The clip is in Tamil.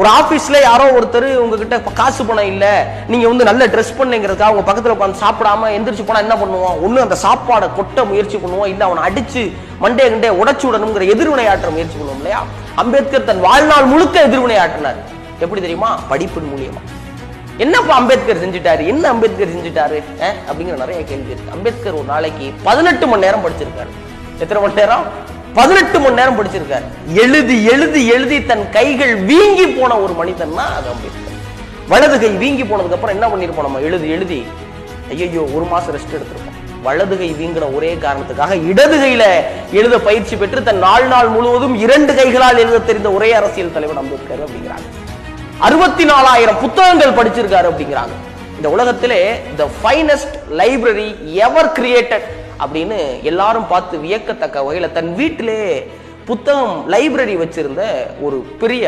ஒரு ஆபீஸ்ல யாரோ ஒருத்தர் உங்ககிட்ட காசு பணம் இல்ல, நீங்க வந்து நல்ல ட்ரெஸ் பண்ணுங்கிறதுக்காக உங்க பக்கத்துல உட்காந்து சாப்பிடாம எந்திரிச்சு போனா என்ன பண்ணுவோம்? ஒண்ணு அந்த சாப்பாடை கொட்ட முயற்சி பண்ணுவோம், இல்ல அவனை அடிச்சு மண்டே கண்டே உடைச்சு விடணுங்கிற எதிர்வினையாற்ற முயற்சி பண்ணுவோம் இல்லையா? அம்பேத்கர் தன் வாழ்நாள் முழுக்க எதிர்வினையாற்றினார். எப்படி தெரியுமா? படிப்பின் மூலியமா. என்னப்பா அம்பேத்கர் செஞ்சுட்டாரு, என்ன அம்பேத்கர் செஞ்சுட்டாரு அப்படிங்கிற நிறைய கேள்வி இருக்கு. அம்பேத்கர் ஒரு நாளைக்கு 18 மணி நேரம் படிச்சிருக்காரு. எத்தனை மணி நேரம்? 18 மணி நேரம் படிச்சிருக்காரு. எழுதி எழுதி எழுதி தன் கைகள் வீங்கி போன ஒரு மனிதன்னா அது அம்பேத்கர். வலது கை வீங்கி போனதுக்கு அப்புறம் என்ன பண்ணிருப்போம்? நம்ம எழுதி எழுதி ஐயோ ஒரு மாசம் ரெஸ்ட் எடுத்திருப்போம். வலது கை வீங்கின ஒரே காரணத்துக்காக இடது கையில எழுத பயிற்சி பெற்று தன் நாள் முழுவதும் 2 கைகளால் எழுத தெரிந்த ஒரே அரசியல் தலைவர் அம்பேத்கர் அப்படிங்கிறாங்க. 64,000 புத்தகங்கள் படிச்சிருக்காரு அப்படிங்கிறாங்க. இந்த உலகத்திலே தி ஃபைனஸ்ட் லைப்ரரி எவர் கிரியேட்டட் அப்படின்னு எல்லாரும் பார்த்து வியக்கத்தக்க வகையில தன் வீட்டிலே புத்தகம் லைப்ரரி வச்சிருந்த ஒரு பெரிய